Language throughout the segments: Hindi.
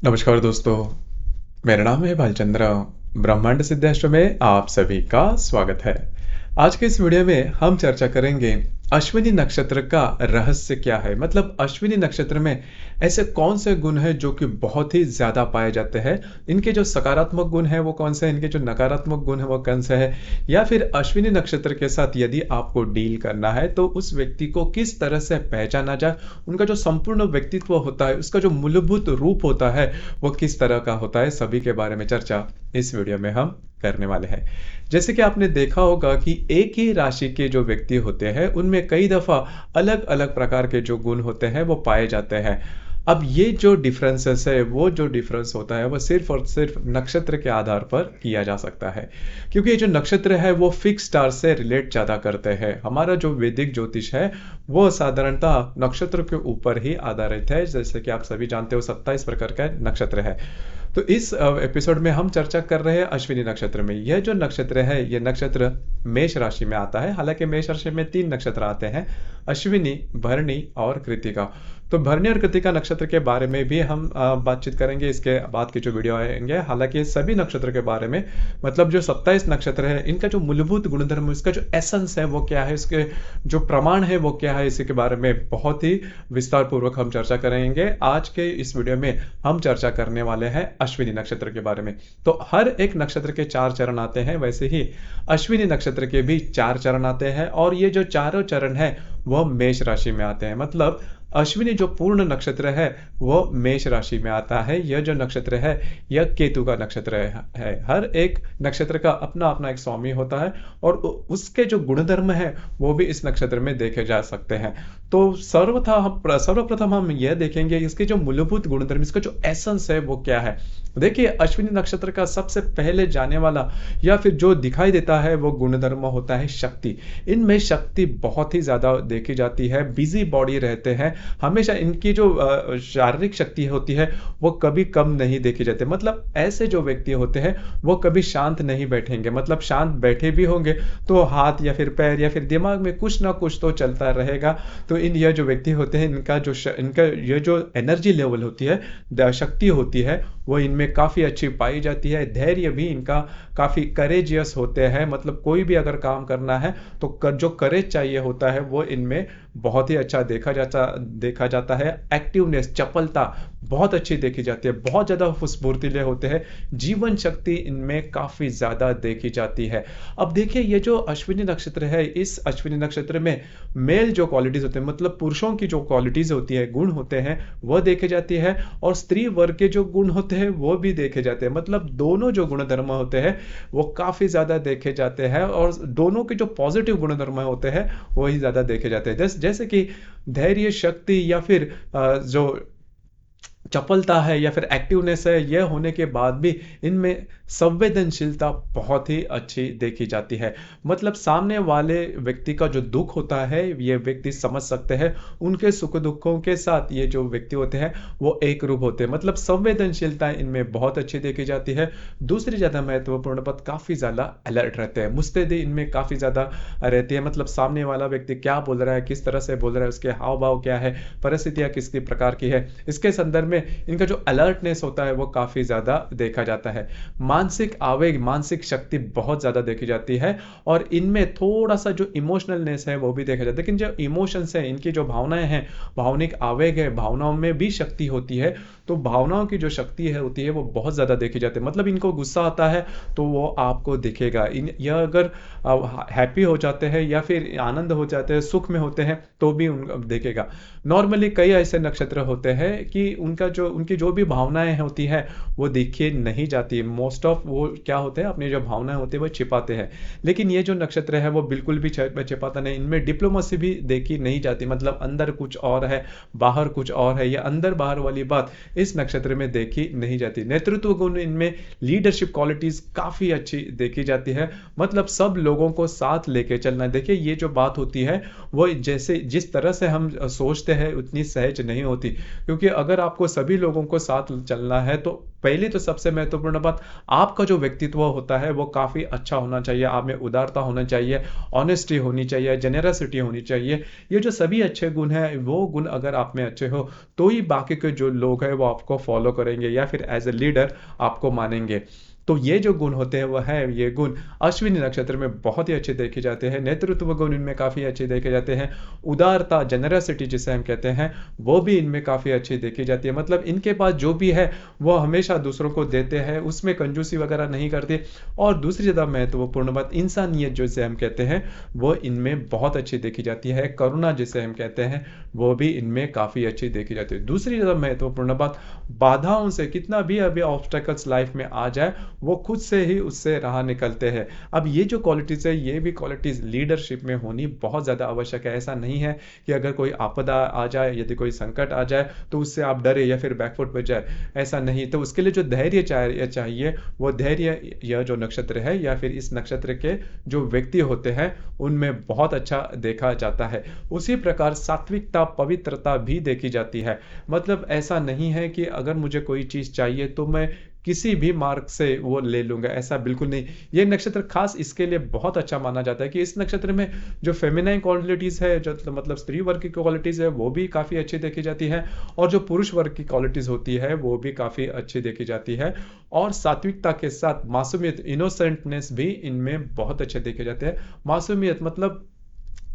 नमस्कार दोस्तों, मेरा नाम है भालचंद्र। ब्रह्मांड सिद्धाश्रम में आप सभी का स्वागत है। आज के इस वीडियो में हम चर्चा करेंगे अश्विनी नक्षत्र का रहस्य क्या है। मतलब अश्विनी नक्षत्र में ऐसे कौन से गुण हैं जो कि बहुत ही ज्यादा पाए जाते हैं। इनके जो सकारात्मक गुण हैं वो कौन से हैं, इनके जो नकारात्मक गुण हैं वो कौन से हैं, या फिर अश्विनी नक्षत्र के साथ यदि आपको डील करना है तो उस व्यक्ति को किस तरह से पहचाना जाए, उनका जो संपूर्ण व्यक्तित्व होता है, उसका जो मूलभूत रूप होता है वो किस तरह का होता है, सभी के बारे में चर्चा इस वीडियो में हम करने वाले हैं। जैसे कि आपने देखा होगा कि एक ही राशि के जो व्यक्ति होते हैं उनमें कई दफा अलग अलग प्रकार के जो गुण होते हैं वो पाए जाते हैं। अब ये जो डिफरेंसेस है, वो जो डिफरेंस होता है वो सिर्फ और सिर्फ नक्षत्र के आधार पर किया जा सकता है, क्योंकि ये जो नक्षत्र है वो फिक्स स्टार से रिलेट ज़्यादा करते हैं। हमारा जो वैदिक ज्योतिष है वो साधारणतः नक्षत्र के ऊपर ही आधारित है। जैसे कि आप सभी जानते हो 27 प्रकार का नक्षत्र है। तो इस एपिसोड में हम चर्चा कर रहे हैं अश्विनी नक्षत्र में। यह जो नक्षत्र है ये नक्षत्र मेष राशि में आता है। हालांकि मेष राशि में 3 नक्षत्र आते हैं, अश्विनी, भरणी और कृतिका। तो भरणी और कृतिका नक्षत्र के बारे में भी हम बातचीत करेंगे इसके बाद की जो वीडियो आएंगे। हालांकि सभी नक्षत्र के बारे में, मतलब जो 27 नक्षत्र है इनका जो मूलभूत गुणधर्म, इसका जो एसेंस है वो क्या है, इसके जो प्रमाण है वो क्या है, इसी के बारे में बहुत ही विस्तार पूर्वक हम चर्चा करेंगे। आज के इस वीडियो में हम चर्चा करने वाले हैं अश्विनी नक्षत्र के बारे में। तो हर एक नक्षत्र के 4 चरण आते हैं, वैसे ही अश्विनी नक्षत्र के भी 4 चरण आते हैं, और ये जो चारों चरण है वह मेष राशि में आते हैं। मतलब अश्विनी जो पूर्ण नक्षत्र है वो मेष राशि में आता है। यह जो नक्षत्र है यह केतु का नक्षत्र है। हर एक नक्षत्र का अपना अपना एक स्वामी होता है, और उसके जो गुणधर्म है वो भी इस नक्षत्र में देखे जा सकते हैं। तो सर्वप्रथम हम यह देखेंगे इसके जो मूलभूत गुणधर्म, इसका जो एसेंस है वो क्या है। देखिए, अश्विनी नक्षत्र का सबसे पहले जाने वाला या फिर जो दिखाई देता है वो गुणधर्म होता है शक्ति। इनमें शक्ति बहुत ही ज्यादा देखी जाती है, बिजी बॉडी रहते हैं हमेशा। इनकी जो शारीरिक शक्ति होती है वो कभी कम नहीं देखी जाती। मतलब ऐसे जो व्यक्ति होते हैं वो कभी शांत नहीं बैठेंगे। मतलब शांत बैठे भी होंगे तो हाथ या फिर पैर या फिर दिमाग में कुछ ना कुछ तो चलता रहेगा। तो यह जो व्यक्ति होते हैं इनका ये जो एनर्जी लेवल होती है, शक्ति होती है, वो इनमें काफी अच्छी पाई जाती है। धैर्य भी इनका काफी करेजियस होते हैं। मतलब कोई भी अगर काम करना है तो जो करेज चाहिए होता है वो इनमें बहुत ही अच्छा देखा जाता है। एक्टिवनेस, चपलता बहुत अच्छी देखी जाती है। बहुत ज्यादा फुर्तीले होते हैं। जीवन शक्ति इनमें काफी ज्यादा देखी जाती है। अब देखिए, ये जो अश्विनी नक्षत्र है, इस अश्विनी नक्षत्र में मेल जो क्वालिटीज होते हैं, मतलब पुरुषों की जो क्वालिटीज होती है, गुण होते हैं, वह देखे जाती है, और स्त्री वर्ग के जो गुण होते हैं वो भी देखे जाते हैं। मतलब दोनों जो गुणधर्म होते हैं वो काफी ज्यादा देखे जाते हैं, और दोनों के जो पॉजिटिव गुणधर्म होते हैं वही ज्यादा देखे जाते हैं। जैसे कि धैर्य, शक्ति या फिर जो चपलता है या फिर एक्टिवनेस है, यह होने के बाद भी इनमें संवेदनशीलता बहुत ही अच्छी देखी जाती है। मतलब सामने वाले व्यक्ति का जो दुख होता है ये व्यक्ति समझ सकते हैं। उनके सुख दुखों के साथ ये जो व्यक्ति होते हैं वो एक रूप होते हैं। मतलब संवेदनशीलता इनमें बहुत अच्छी देखी जाती है। दूसरी ज्यादा महत्वपूर्ण बात, काफी ज्यादा अलर्ट रहते हैं। मुस्तैदी इनमें काफी ज्यादा रहती है। मतलब सामने वाला व्यक्ति क्या बोल रहा है, किस तरह से बोल रहा है, उसके हाव भाव क्या है, परिस्थितियां किस प्रकार की है, इसके संदर्भ में इनका जो अलर्टनेस होता है वो काफी ज्यादा देखा जाता है। मानसिक आवेग, मानसिक शक्ति बहुत ज्यादा देखी जाती है, और इनमें थोड़ा सा जो इमोशनलनेस है वो भी देखा जाता है। लेकिन जो इमोशंस है, इनकी जो भावनाएं हैं, भावनिक आवेग है, भावनाओं में भी शक्ति होती है। तो भावनाओं की जो शक्ति है होती है वो बहुत ज्यादा देखी जाती है। मतलब इनको गुस्सा आता है तो वो आपको दिखेगा। यह अगर हैप्पी हो जाते हैं या फिर आनंद हो जाते हैं, सुख में होते हैं, तो भी देखेगा। नॉर्मली कई ऐसे नक्षत्र होते हैं कि उनकी जो भी भावनाएं होती है वो देखी नहीं जाती। मोस्ट ऑफ वो क्या होते हैं, अपनी जो भावनाएं होती है वो छिपाते हैं। लेकिन ये जो नक्षत्र है वो बिल्कुल भी छिपाता नहीं। इनमें डिप्लोमेसी भी देखी नहीं जाती। मतलब अंदर कुछ और है, बाहर कुछ और है। ये अंदर बाहर वाली बात इस नक्षत्र में देखी नहीं जाती। नेतृत्व गुण इनमें, लीडरशिप क्वालिटीज काफी अच्छी देखी जाती है। मतलब सब लोगों को साथ लेके चलना। देखिए, ये जो बात होती है वो जैसे जिस तरह से हम सोचते हैं उतनी सहज नहीं होती, क्योंकि अगर आपको सभी लोगों को साथ चलना है तो पहली तो सबसे महत्वपूर्ण बात, आपका जो व्यक्तित्व होता है वो काफ़ी अच्छा होना चाहिए, आप में उदारता होना चाहिए, ऑनेस्टी होनी चाहिए, जेनरसिटी होनी चाहिए। ये जो सभी अच्छे गुण हैं, वो गुण अगर आप में अच्छे हो, तो ही बाकी के जो लोग हैं वो आपको फॉलो करेंगे या फिर एज़ अ लीडर आपको मानेंगे। तो ये जो गुण होते हैं वो है, ये गुण अश्विनी नक्षत्र में बहुत ही अच्छे देखे जाते हैं। नेतृत्व गुण इनमें काफ़ी अच्छे देखे जाते हैं। उदारता, जेनरसिटी जिसे हम कहते हैं, वो भी इनमें काफ़ी अच्छी देखी जाती है। मतलब इनके पास जो भी है वो हमेशा दूसरों को देते हैं, उसमें कंजूसी वगैरह नहीं करते। और दूसरी ज़्यादा महत्वपूर्ण बात, इंसानियत जिसे हम कहते हैं, वो इनमें बहुत अच्छी देखी जाती है। करुणा जिसे हम कहते हैं, वो भी इनमें काफ़ी अच्छी देखी जाती है। दूसरी ज़्यादा महत्वपूर्ण बात, बाधाओं से कितना भी अभी ऑब्स्टेकल्स लाइफ में आ जाए, वो खुद से ही उससे राह निकलते हैं। अब ये जो क्वालिटीज़ है, ये भी क्वालिटीज़ लीडरशिप में होनी बहुत ज़्यादा आवश्यक है। ऐसा नहीं है कि अगर कोई आपदा आ जाए, यदि कोई संकट आ जाए, तो उससे आप डरे या फिर बैकफुट पे जाए, ऐसा नहीं। तो उसके लिए जो धैर्य चाहिए, वो धैर्य यह जो नक्षत्र है या फिर इस नक्षत्र के जो व्यक्ति होते हैं, उनमें बहुत अच्छा देखा जाता है। उसी प्रकार सात्विकता, पवित्रता भी देखी जाती है। मतलब ऐसा नहीं है कि अगर मुझे कोई चीज़ चाहिए तो मैं किसी भी मार्ग से वो ले लूँगा, ऐसा बिल्कुल नहीं। ये नक्षत्र खास इसके लिए बहुत अच्छा माना जाता है कि इस नक्षत्र में जो फेमिनाइन क्वालिटीज़ है, जो मतलब स्त्री वर्ग की क्वालिटीज़ है, वो भी काफ़ी अच्छी देखी जाती है। और जो पुरुष वर्ग की क्वालिटीज़ होती है, वो भी काफ़ी अच्छी देखी जाती है। और सात्विकता के साथ मासूमियत, इनोसेंटनेस भी इनमें बहुत अच्छे देखे जाते हैं। मासूमियत मतलब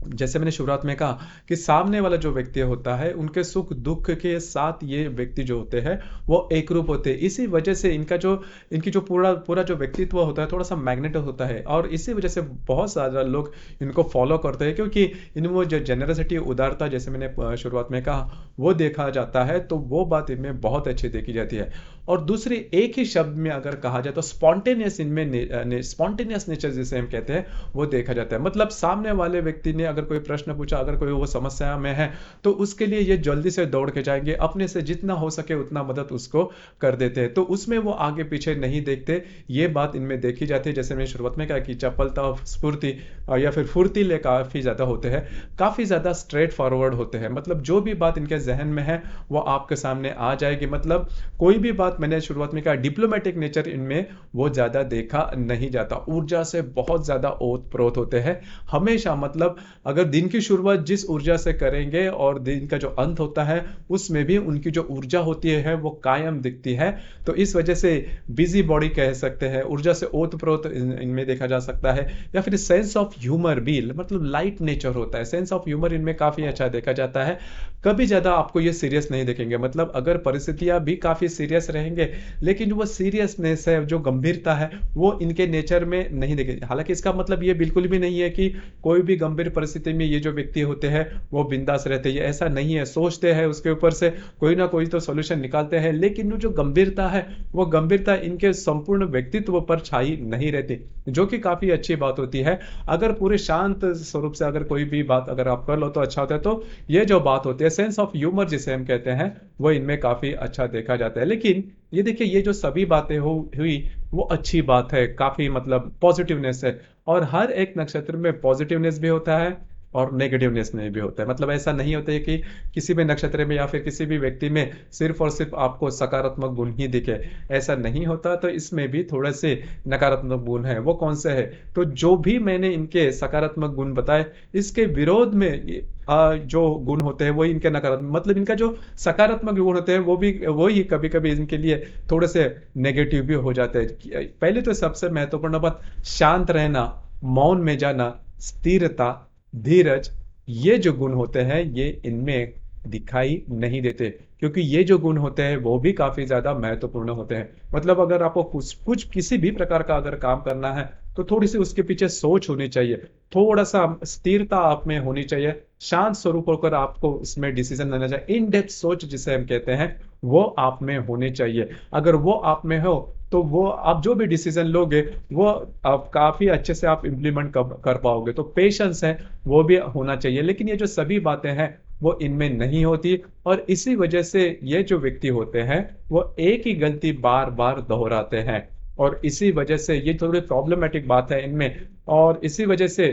जैसे मैंने शुरुआत में कहा कि सामने वाला जो व्यक्ति होता है, उनके सुख दुख के साथ ये व्यक्ति जो होते हैं वो एक रूप होते हैं। इसी वजह से इनकी जो पूरा पूरा जो व्यक्तित्व होता है, थोड़ा सा मैग्नेट होता है। और इसी वजह से बहुत सारा लोग इनको फॉलो करते हैं, क्योंकि इनमें जो जेनरसिटी, उदारता, जैसे मैंने शुरुआत में कहा, वो देखा जाता है। तो वो बात इनमें बहुत अच्छी देखी जाती है। और दूसरी, एक ही शब्द में अगर कहा जाए तो स्पॉन्टेनियस, इनमें स्पॉन्टेनियस नेचर जिसे हम कहते हैं, वो देखा जाता है। मतलब सामने वाले व्यक्ति ने अगर कोई प्रश्न पूछा, अगर कोई वो समस्या में है, तो उसके लिए ये जल्दी से दौड़ के जाएंगे, अपने से जितना हो सके उतना मदद उसको कर देते हैं। तो उसमें वो आगे पीछे नहीं देखते। ये बात इनमें देखी जाती है। जैसे मैंने शुरुआत में कहा कि चपलता, स्फूर्ति या फिर फुर्तीले काफ़ी ज़्यादा होते हैं, काफ़ी ज़्यादा स्ट्रेट फॉरवर्ड होते हैं। मतलब जो भी बात इनके जहन में है वो आपके सामने आ जाएगी। मतलब कोई भी बात, मैंने शुरुआत में कहा, डिप्लोमेटिक नेचर इनमें वो ज़्यादा देखा नहीं जाता। ऊर्जा से बहुत ज़्यादा ओत प्रोत होते हैं हमेशा। मतलब अगर दिन की शुरुआत जिस ऊर्जा से करेंगे और दिन का जो अंत होता है, उसमें भी उनकी जो ऊर्जा होती है वो कायम दिखती है। तो इस वजह से बिजी बॉडी कह सकते हैं, ऊर्जा से ओत प्रोत इनमें देखा जा सकता है। या फिर सेंस ऑफ ह्यूमर भी, मतलब लाइट नेचर होता है। सेंस ऑफ ह्यूमर इनमें काफ़ी अच्छा देखा जाता है। कभी ज़्यादा आपको ये सीरियस नहीं देखेंगे। मतलब अगर परिस्थितियां भी काफ़ी सीरियस रहेंगे, लेकिन वो सीरियसनेस है, जो गंभीरता है, वो इनके नेचर में नहीं देखेंगे। हालांकि इसका मतलब ये बिल्कुल भी नहीं है कि कोई भी गंभीर परिस्थिति में ये जो व्यक्ति होते हैं वो बिंदास रहते हैं, ऐसा नहीं है। सोचते हैं, उसके ऊपर से कोई ना कोई तो सॉल्यूशन निकालते हैं, लेकिन वो जो गंभीरता है, वो गंभीरता इनके संपूर्ण व्यक्तित्व पर छाई नहीं रहती, जो कि काफ़ी अच्छी बात होती है। अगर पूरे शांत स्वरूप से अगर कोई भी बात अगर आप कर लो तो अच्छा होता है। तो ये जो बात होती है, सेंस ऑफ ह्यूमर जिसे हम कहते हैं, वो इनमें काफ़ी अच्छा देखा जाता है। लेकिन ये देखिए, ये जो सभी बातें हुई, वो अच्छी बात है, काफ़ी मतलब पॉजिटिवनेस है। और हर एक नक्षत्र में पॉजिटिवनेस भी होता है और नेगेटिवनेस में भी होता है। मतलब ऐसा नहीं होता है कि किसी भी नक्षत्र में या फिर किसी भी व्यक्ति में सिर्फ और सिर्फ आपको सकारात्मक गुण ही दिखे, ऐसा नहीं होता। तो इसमें भी थोड़े से नकारात्मक गुण हैं। वो कौन से है? तो जो भी मैंने इनके सकारात्मक गुण बताए, इसके विरोध में जो गुण होते हैं वही इनके नकारात्मक, मतलब इनका जो सकारात्मक गुण होते हैं वो भी वही कभी कभी इनके लिए थोड़े से नेगेटिव भी हो जाते हैं। पहले तो सबसे महत्वपूर्ण बात, शांत रहना, मौन में जाना, स्थिरता, धीरज, ये जो गुण होते हैं ये इनमें दिखाई नहीं देते, क्योंकि ये जो गुण होते हैं वो भी काफी ज्यादा महत्वपूर्ण होते हैं। मतलब अगर आपको कुछ कुछ किसी भी प्रकार का अगर काम करना है, तो थोड़ी सी उसके पीछे सोच होनी चाहिए, थोड़ा सा स्थिरता आप में होनी चाहिए, शांत स्वरूप होकर आपको उसमें डिसीजन लेना चाहिए। इन डेप्थ सोच जिसे हम कहते हैं, वो आप में होनी चाहिए। अगर वो आप में हो, तो वो आप जो भी डिसीजन लोगे, वो आप काफी अच्छे से आप इम्प्लीमेंट कर पाओगे। तो पेशेंस है, वो भी होना चाहिए। लेकिन ये जो सभी बातें हैं वो इनमें नहीं होती, और इसी वजह से ये जो व्यक्ति होते हैं वो एक ही गलती बार बार दोहराते हैं। और इसी वजह से ये थोड़ी प्रॉब्लमेटिक बात है इनमें। और इसी वजह से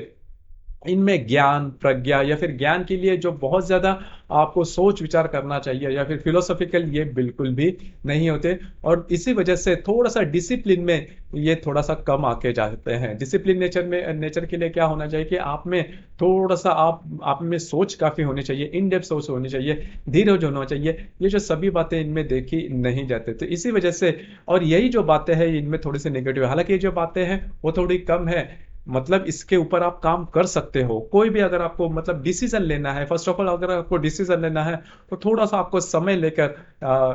इनमें ज्ञान, प्रज्ञा या फिर ज्ञान के लिए जो बहुत ज़्यादा आपको सोच विचार करना चाहिए या फिर फिलोसॉफिकल, ये बिल्कुल भी नहीं होते। और इसी वजह से थोड़ा-सा डिसिप्लिन में ये थोड़ा-सा कम आके जाते हैं। डिसिप्लिन नेचर के लिए क्या होना चाहिए कि आप में थोड़ा-सा आप में सोच काफ़ी होनी चाहिए, इन डेप्थ सोच होनी चाहिए, धीरज होना चाहिए। ये जो सभी बातें इनमें देखी नहीं जाती। तो इसी वजह से और यही जो बातें हैं इनमें थोड़ी-सी नेगेटिव है। हालाँकि ये जो बातें हैं वो थोड़ी कम है, मतलब इसके ऊपर आप काम कर सकते हो। कोई भी अगर आपको मतलब डिसीजन लेना है, फर्स्ट ऑफ ऑल अगर आपको डिसीजन लेना है तो थोड़ा सा आपको समय लेकर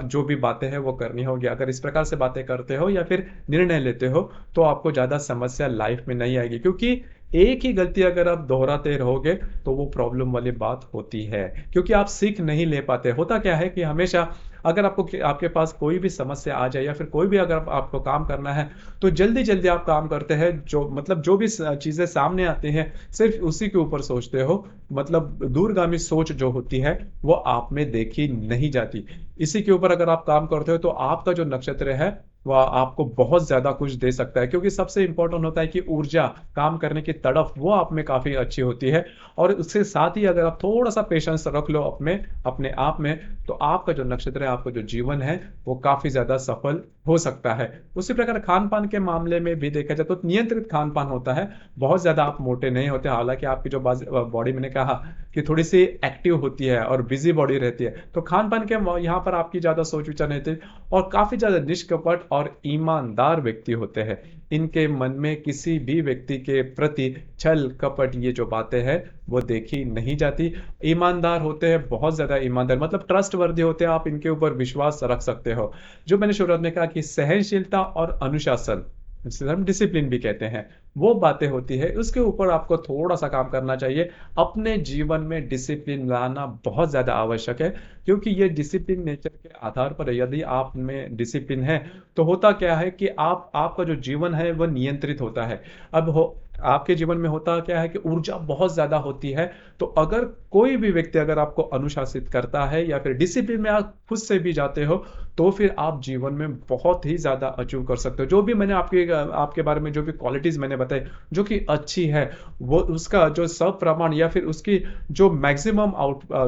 जो भी बातें हैं वो करनी होगी। अगर इस प्रकार से बातें करते हो या फिर निर्णय लेते हो तो आपको ज़्यादा समस्या लाइफ में नहीं आएगी, क्योंकि एक ही गलती अगर आप दोहराते रहोगे तो वो प्रॉब्लम वाली बात होती है, क्योंकि आप सीख नहीं ले पाते। होता क्या है कि हमेशा अगर आपके पास कोई भी समस्या आ जाए या फिर कोई भी अगर आपको काम करना है तो जल्दी जल्दी आप काम करते हैं, जो मतलब जो भी चीजें सामने आती हैं सिर्फ उसी के ऊपर सोचते हो। मतलब दूरगामी सोच जो होती है वो आप में देखी नहीं जाती। इसी के ऊपर अगर आप काम करते हो तो आपका जो नक्षत्र है वह आपको बहुत ज्यादा कुछ दे सकता है, क्योंकि सबसे इंपॉर्टेंट होता है कि ऊर्जा, काम करने की तड़फ वो आप में काफी अच्छी होती है। और उसके साथ ही अगर आप थोड़ा सा पेशेंस रख लो अपने अपने आप में, तो आपका जो नक्षत्र है, आपका जो जीवन है वो काफी ज्यादा सफल हो सकता है। उसी प्रकार खान पान के मामले में भी देखा जाए तो नियंत्रित खान पान होता है। बहुत ज्यादा आप मोटे नहीं होते, हालांकि आपकी जो बॉडी, मैंने कहा कि थोड़ी सी एक्टिव होती है और बिजी बॉडी रहती है, तो खान पान के यहाँ पर आपकी ज्यादा सोच विचार नहीं होती और काफी ज्यादा निष्कपट और ईमानदार व्यक्ति होते हैं। इनके मन में किसी भी व्यक्ति के प्रति छल कपट ये जो बातें हैं वो देखी नहीं जाती। ईमानदार होते हैं, बहुत ज्यादा ईमानदार, मतलब ट्रस्ट वर्दी होते हैं, आप इनके ऊपर विश्वास रख सकते हो। जो मैंने शुरुआत में कहा कि सहनशीलता और अनुशासन, जिसे हम डिसिप्लिन भी कहते हैं, वो बातें होती है, उसके ऊपर आपको थोड़ा सा काम करना चाहिए। अपने जीवन में डिसिप्लिन लाना बहुत ज्यादा आवश्यक है, क्योंकि ये डिसिप्लिन नेचर के आधार पर है। यदि आप में डिसिप्लिन है तो होता क्या है कि आपका जो जीवन है वो नियंत्रित होता है। अब हो आपके जीवन में होता क्या है कि ऊर्जा बहुत ज्यादा होती है। तो अगर कोई भी व्यक्ति अगर आपको अनुशासित करता है या फिर डिसिप्लिन में आप खुद से भी जाते हो तो फिर आप जीवन में बहुत ही ज्यादा अचीव कर सकते हो। जो भी मैंने आपके बारे में जो भी क्वालिटीज मैंने बताई जो कि अच्छी है, वो उसका जो सब प्रमाण या फिर उसकी जो मैक्सिमम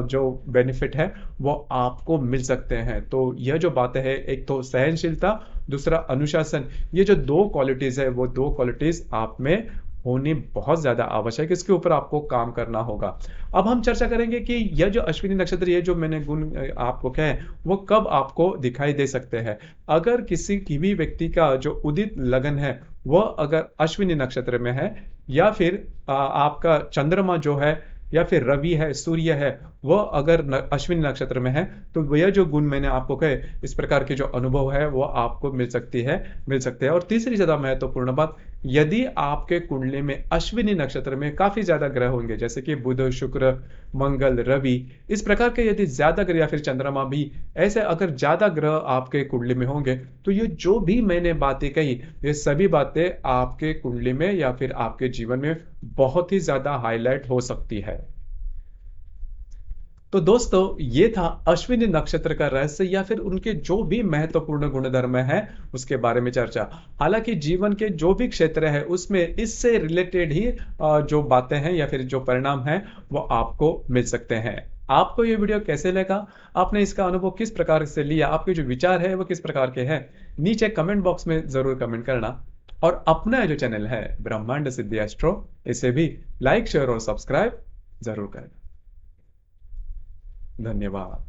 जो बेनिफिट है वो आपको मिल सकते हैं। तो यह जो बातें है, एक तो सहनशीलता, दूसरा अनुशासन, ये जो दो क्वालिटीज है वो दो क्वालिटीज आप में होनी बहुत ज्यादा आवश्यक है। इसके ऊपर आपको काम करना होगा। अब हम चर्चा करेंगे कि यह जो अश्विनी नक्षत्र, ये जो मैंने गुण आपको कहे, वो कब आपको दिखाई दे सकते हैं। अगर किसी की भी व्यक्ति का जो उदित लगन है वह अगर अश्विनी नक्षत्र में है, या फिर आपका चंद्रमा जो है, या फिर रवि है, सूर्य है, वह अगर अश्विनी नक्षत्र में है, तो यह जो गुण मैंने आपको कहे, इस प्रकार के जो अनुभव है वो आपको मिल सकते हैं। और तीसरी ज्यादा महत्वपूर्ण बात, यदि आपके कुंडली में अश्विनी नक्षत्र में काफी ज्यादा ग्रह होंगे, जैसे कि बुध, शुक्र, मंगल, रवि, इस प्रकार के यदि ज्यादा ग्रह या फिर चंद्रमा भी, ऐसे अगर ज्यादा ग्रह आपके कुंडली में होंगे, तो ये जो भी मैंने बातें कही, ये सभी बातें आपके कुंडली में या फिर आपके जीवन में बहुत ही ज्यादा हाईलाइट हो सकती है। तो दोस्तों, ये था अश्विनी नक्षत्र का रहस्य या फिर उनके जो भी महत्वपूर्ण गुणधर्म है उसके बारे में चर्चा। हालांकि जीवन के जो भी क्षेत्र है उसमें इससे रिलेटेड ही जो बातें हैं या फिर जो परिणाम हैं वो आपको मिल सकते हैं। आपको ये वीडियो कैसे लगा, आपने इसका अनुभव किस प्रकार से लिया, आपके जो विचार है वो किस प्रकार के हैं, नीचे कमेंट बॉक्स में जरूर कमेंट करना। और अपना जो चैनल है ब्रह्मांड सिद्धि एस्ट्रो, इसे भी लाइक, शेयर और सब्सक्राइब जरूर करें। धन्यवाद।